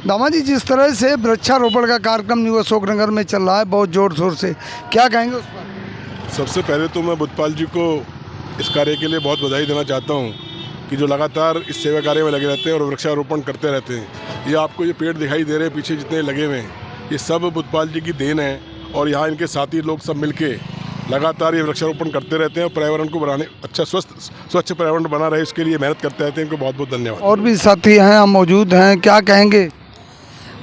दामा जी, जिस तरह से वृक्षारोपण का कार्यक्रम न्यू अशोकनगर में चल रहा है बहुत जोर शोर से, क्या कहेंगे उस पर? सबसे पहले तो मैं बुद्धपाल जी को इस कार्य के लिए बहुत बधाई देना चाहता हूँ कि जो लगातार इस सेवा कार्य में लगे रहते हैं और वृक्षारोपण करते रहते हैं। ये आपको ये पेड़ दिखाई दे रहे हैं पीछे जितने लगे हुए हैं, ये सब बुद्धपाल जी की देन है और यहाँ इनके साथी लोग सब मिलके लगातार ये वृक्षारोपण करते रहते हैं और पर्यावरण को बनाने अच्छा स्वच्छ पर्यावरण बना रहे इसके लिए मेहनत करते रहते हैं। इनको बहुत बहुत धन्यवाद। और भी साथी हैं, हम मौजूद हैं, क्या कहेंगे?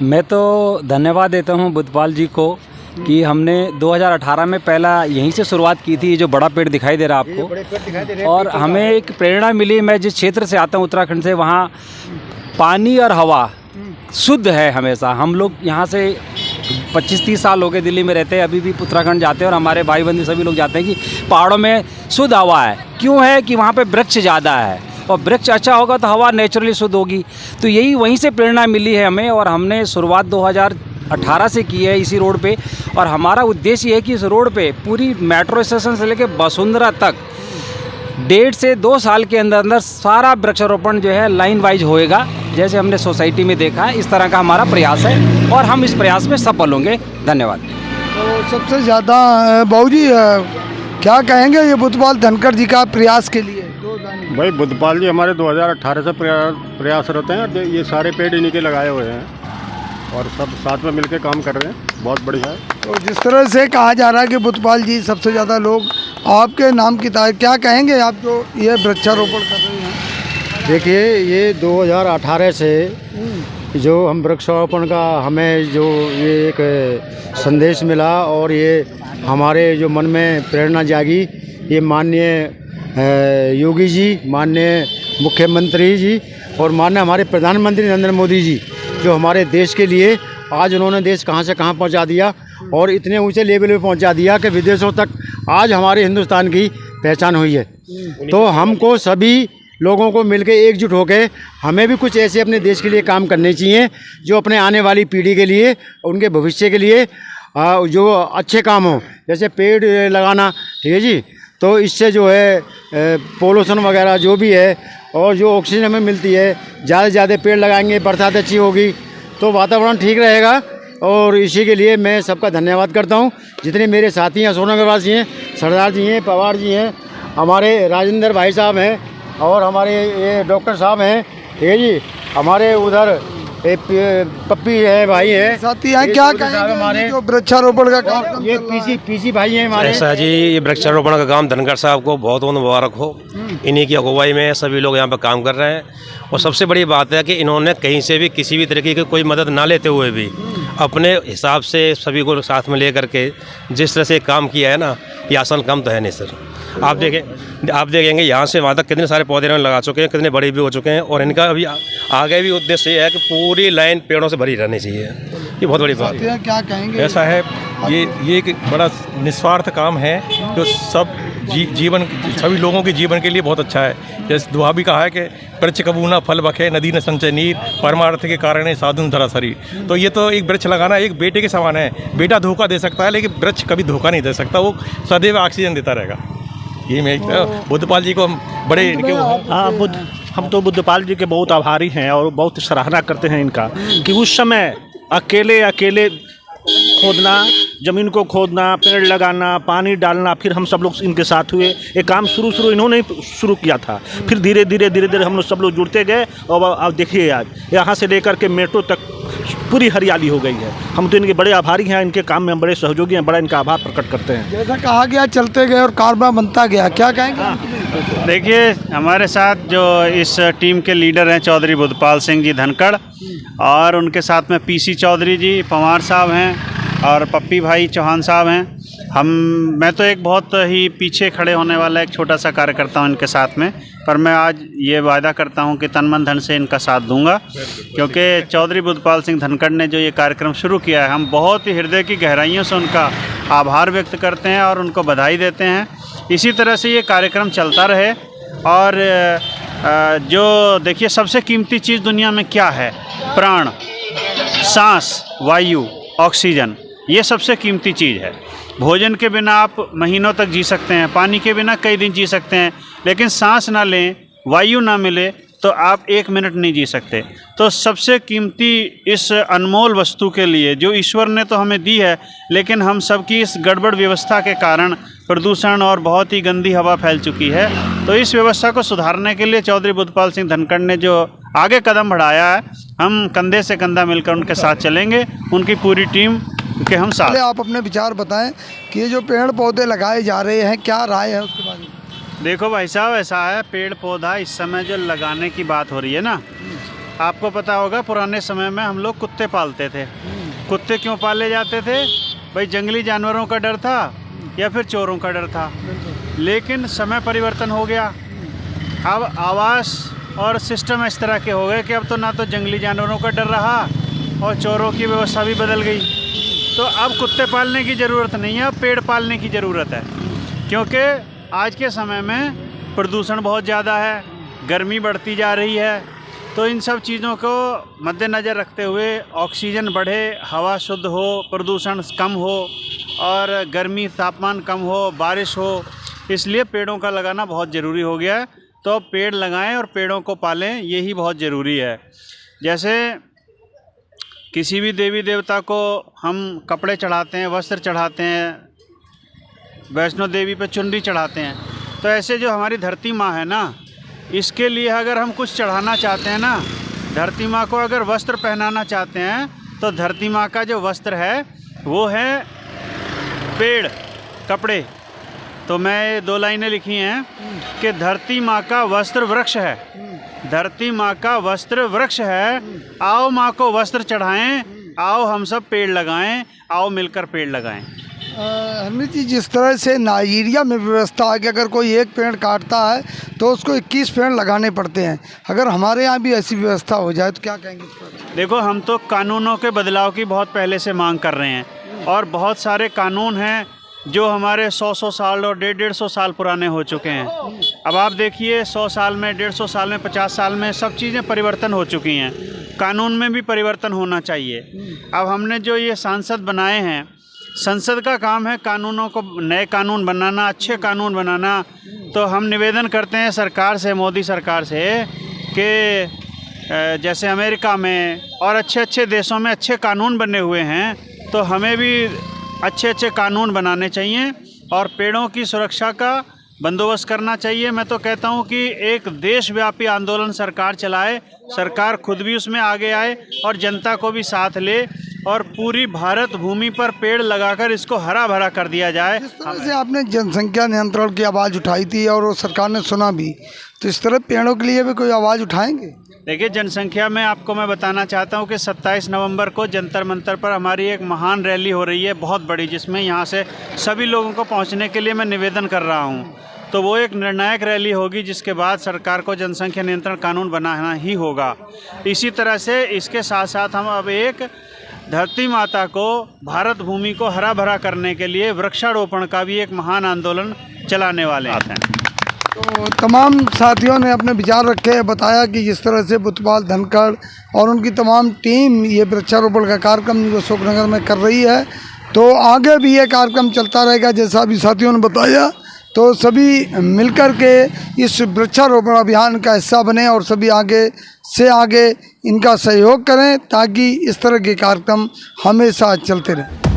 मैं तो धन्यवाद देता हूं बुद्धपाल जी को कि हमने 2018 में पहला यहीं से शुरुआत की थी। ये जो बड़ा पेड़ दिखाई दे रहा है आपको, और हमें एक प्रेरणा मिली। मैं जिस क्षेत्र से आता हूं उत्तराखंड से, वहाँ पानी और हवा शुद्ध है हमेशा। हम लोग यहाँ से 25-30 साल हो गए दिल्ली में रहते हैं, अभी भी उत्तराखंड जाते हैं और हमारे भाई बंधु सभी लोग जाते हैं कि पहाड़ों में शुद्ध हवा है। क्यों है कि वहाँ पे वृक्ष ज़्यादा है और वृक्ष अच्छा होगा तो हवा नेचुरली शुद्ध होगी। तो यही वहीं से प्रेरणा मिली है हमें और हमने शुरुआत 2018 से की है इसी रोड पे। और हमारा उद्देश्य ये है कि इस रोड पे पूरी मेट्रो स्टेशन से लेकर वसुंधरा तक 1.5 से 2 साल के अंदर अंदर सारा वृक्षारोपण जो है लाइन वाइज होएगा, जैसे हमने सोसाइटी में देखा है। इस तरह का हमारा प्रयास है और हम इस प्रयास में सफल होंगे। धन्यवाद। तो सबसे ज़्यादा बाबू जी क्या कहेंगे ये बुद्धपाल धनखड़ जी का प्रयास के लिए? भाई बुद्धपाल जी हमारे 2018 से प्रयासरत हैं। ये सारे पेड़ इन्हीं के लगाए हुए हैं और सब साथ में मिलकर काम कर रहे हैं, बहुत बढ़िया है। तो जिस तरह से कहा जा रहा है कि बुद्धपाल जी सबसे ज़्यादा लोग आपके नाम की तारीफ, क्या कहेंगे आप जो ये वृक्षारोपण कर रहे हैं? देखिए, ये 2018 से जो हम वृक्षारोपण का हमें जो ये एक संदेश मिला और ये हमारे जो मन में प्रेरणा जागी, ये माननीय योगी जी, माननीय मुख्यमंत्री जी और माननीय हमारे प्रधानमंत्री नरेंद्र मोदी जी, जो हमारे देश के लिए आज उन्होंने देश कहाँ से कहाँ पहुँचा दिया और इतने ऊंचे लेवल पे पहुँचा दिया कि विदेशों तक आज हमारे हिंदुस्तान की पहचान हुई है। तो हमको सभी लोगों को मिलकर एकजुट होकर हमें भी कुछ ऐसे अपने देश के लिए काम करने चाहिए जो अपने आने वाली पीढ़ी के लिए, उनके भविष्य के लिए जो अच्छे काम हो। जैसे पेड़ लगाना, ठीक है जी, तो इससे जो है पोल्यूशन वगैरह जो भी है और जो ऑक्सीजन हमें मिलती है, ज़्यादा से ज़्यादा पेड़ लगाएंगे, बरसात अच्छी होगी तो वातावरण ठीक रहेगा। और इसी के लिए मैं सबका धन्यवाद करता हूँ। जितने मेरे साथी हैं, अशोकनगर वासी हैं, सरदार जी हैं, पवार जी हैं, हमारे राजेंद्र भाई साहब हैं और हमारे ये डॉक्टर साहब हैं, ठीक है जी, हमारे उधर पप्पी है भाई है, साथी हैं, क्या कहेंगे हमारे जो वृक्षारोपण का काम? ये पीसी भाई हैं हमारे। ऐसा जी, ये वृक्षारोपण का काम धनखड़ साहब को बहुत बहुत मुबारक हो। इन्हीं की अगुवाई में सभी लोग यहाँ पर काम कर रहे हैं और सबसे बड़ी बात है कि इन्होंने कहीं से भी किसी भी तरीके की कोई मदद ना लेते हुए भी अपने हिसाब से सभी को साथ में ले करके जिस तरह से काम किया है ना, ये आसान काम तो है नहीं सर। आप देखेंगे यहाँ से वहाँ तक कितने सारे पौधे इन्होंने लगा चुके हैं, कितने बड़े भी हो चुके हैं और इनका अभी आगे भी उद्देश्य ये है कि पूरी लाइन पेड़ों से भरी रहनी चाहिए। ये बहुत बड़ी बात है। क्या कहेंगे? ऐसा है, ये एक बड़ा निस्वार्थ काम है जो सब जीवन सभी लोगों के जीवन के लिए बहुत अच्छा है। जैसे दुआ भी कहा है कि वृक्ष कबू न फल बखे, नदी न संचय नीर, परमार्थ के कारण साधुन धरा शरीर। तो ये तो एक वृक्ष लगाना एक बेटे के समान है। बेटा धोखा दे सकता है लेकिन वृक्ष कभी धोखा नहीं दे सकता, वो सदैव ऑक्सीजन देता रहेगा। ये मैं बुद्धपाल जी को हम बड़े इनके हम तो बुद्धपाल जी के बहुत आभारी हैं और बहुत सराहना करते हैं इनका कि उस समय अकेले खोदना, ज़मीन को खोदना, पेड़ लगाना, पानी डालना, फिर हम सब लोग इनके साथ हुए। ये काम शुरू इन्होंने शुरू किया था, फिर धीरे धीरे हम लोग सब लोग जुड़ते गए और अब देखिए आज यहाँ से लेकर के मेट्रो तक पूरी हरियाली हो गई है। हम तो इनके बड़े आभारी हैं, इनके काम में हम बड़े सहयोगी हैं, बड़ा इनका आभार प्रकट करते हैं। जैसा कहा गया चलते गए और कारबा बनता गया, क्या कहेंगे? देखिए, हमारे साथ जो इस टीम के लीडर हैं चौधरी बुद्धपाल सिंह जी धनखड़ और उनके साथ में पीसी चौधरी जी, पवार साहब हैं और पप्पी भाई चौहान साहब हैं। मैं तो एक बहुत ही पीछे खड़े होने वाला एक छोटा सा कार्यकर्ता हूँ इनके साथ में, पर मैं आज ये वायदा करता हूँ कि तन मन धन से इनका साथ दूंगा, क्योंकि चौधरी बुद्धपाल सिंह धनखड़ ने जो ये कार्यक्रम शुरू किया है, हम बहुत ही हृदय की गहराइयों से उनका आभार व्यक्त करते हैं और उनको बधाई देते हैं। इसी तरह से ये कार्यक्रम चलता रहे और जो देखिए सबसे कीमती चीज़ दुनिया में क्या है? प्राण, सांस, वायु, ऑक्सीजन, ये सबसे कीमती चीज़ है। भोजन के बिना आप महीनों तक जी सकते हैं, पानी के बिना कई दिन जी सकते हैं, लेकिन सांस ना लें, वायु ना मिले तो आप 1 मिनट नहीं जी सकते। तो सबसे कीमती इस अनमोल वस्तु के लिए जो ईश्वर ने तो हमें दी है, लेकिन हम सबकी इस गड़बड़ व्यवस्था के कारण प्रदूषण और बहुत ही गंदी हवा फैल चुकी है। तो इस व्यवस्था को सुधारने के लिए चौधरी बुद्धपाल सिंह धनखड़ ने जो आगे कदम बढ़ाया है, हम कंधे से कंधा मिलकर उनके साथ चलेंगे, उनकी पूरी टीम के हम साथ। पहले आप अपने विचार बताएं कि ये जो पेड़ पौधे लगाए जा रहे हैं, क्या राय है उसके बारे में? देखो भाई साहब, ऐसा है, पेड़ पौधा इस समय जो लगाने की बात हो रही है ना, आपको पता होगा पुराने समय में हम लोग कुत्ते पालते थे। कुत्ते क्यों पाले जाते थे भाई? जंगली जानवरों का डर था या फिर चोरों का डर था। लेकिन समय परिवर्तन हो गया, अब आवास और सिस्टम इस तरह के हो गए कि अब तो ना तो जंगली जानवरों का डर रहा और चोरों की व्यवस्था भी बदल गई। तो अब कुत्ते पालने की ज़रूरत नहीं है, अब पेड़ पालने की ज़रूरत है। क्योंकि आज के समय में प्रदूषण बहुत ज़्यादा है, गर्मी बढ़ती जा रही है। तो इन सब चीज़ों को मद्देनज़र रखते हुए ऑक्सीजन बढ़े, हवा शुद्ध हो, प्रदूषण कम हो और गर्मी तापमान कम हो, बारिश हो, इसलिए पेड़ों का लगाना बहुत ज़रूरी हो गया है। तो पेड़ लगाएं और पेड़ों को पालें, यही बहुत ज़रूरी है। जैसे किसी भी देवी देवता को हम कपड़े चढ़ाते हैं, वस्त्र चढ़ाते हैं, वैष्णो देवी पे चुनरी चढ़ाते हैं, तो ऐसे जो हमारी धरती माँ है ना, इसके लिए अगर हम कुछ चढ़ाना चाहते हैं ना, धरती माँ को अगर वस्त्र पहनाना चाहते हैं, तो धरती माँ का जो वस्त्र है वो है पेड़, कपड़े। तो मैं 2 लाइनें लिखी हैं कि धरती माँ का वस्त्र वृक्ष है, धरती माँ का वस्त्र वृक्ष है, आओ माँ को वस्त्र चढ़ाएं, आओ हम सब पेड़ लगाएं, आओ मिलकर पेड़ लगाएं। हरमीत जी, जिस तरह से नाइजीरिया में व्यवस्था है कि अगर कोई एक पेड़ काटता है तो उसको 21 पेड़ लगाने पड़ते हैं, अगर हमारे यहाँ भी ऐसी व्यवस्था हो जाए तो क्या कहेंगे इस पर? देखो, हम तो कानूनों के बदलाव की बहुत पहले से मांग कर रहे हैं और बहुत सारे कानून हैं जो हमारे 100 साल और 150 साल पुराने हो चुके हैं। अब आप देखिए, 100 साल में, 150 साल में, 50 साल में सब चीज़ें परिवर्तन हो चुकी हैं। कानून में भी परिवर्तन होना चाहिए। अब हमने जो ये सांसद बनाए हैं, संसद का काम है कानूनों को, नए कानून बनाना, अच्छे कानून बनाना। तो हम निवेदन करते हैं सरकार से, मोदी सरकार से, कि जैसे अमेरिका में और अच्छे अच्छे देशों में अच्छे कानून बने हुए हैं, तो हमें भी अच्छे अच्छे कानून बनाने चाहिए और पेड़ों की सुरक्षा का बंदोबस्त करना चाहिए। मैं तो कहता हूं कि एक देशव्यापी आंदोलन सरकार चलाए, सरकार खुद भी उसमें आगे आए और जनता को भी साथ ले और पूरी भारत भूमि पर पेड़ लगाकर इसको हरा भरा कर दिया जाए। जिस तरह से आपने जनसंख्या नियंत्रण की आवाज़ उठाई थी और वो सरकार ने सुना भी, तो इस तरह पेड़ों के लिए भी कोई आवाज़ उठाएंगे? देखिए, जनसंख्या में आपको मैं बताना चाहता हूं कि 27 नवंबर को जंतर मंतर पर हमारी एक महान रैली हो रही है, बहुत बड़ी, जिसमें यहाँ से सभी लोगों को पहुँचने के लिए मैं निवेदन कर रहा हूँ। तो वो एक निर्णायक रैली होगी, जिसके बाद सरकार को जनसंख्या नियंत्रण कानून बनाना ही होगा। इसी तरह से इसके साथ साथ हम अब एक धरती माता को, भारत भूमि को हरा भरा करने के लिए वृक्षारोपण का भी एक महान आंदोलन चलाने वाले हैं। तो तमाम साथियों ने अपने विचार रखे, बताया कि जिस तरह से बुद्धपाल धनखड़ और उनकी तमाम टीम ये वृक्षारोपण का कार्यक्रम अशोकनगर में कर रही है, तो आगे भी ये कार्यक्रम चलता रहेगा जैसा भी साथियों ने बताया। तो सभी मिलकर के इस वृक्षारोपण अभियान का हिस्सा बने और सभी आगे से आगे इनका सहयोग करें ताकि इस तरह के कार्यक्रम हमेशा चलते रहें।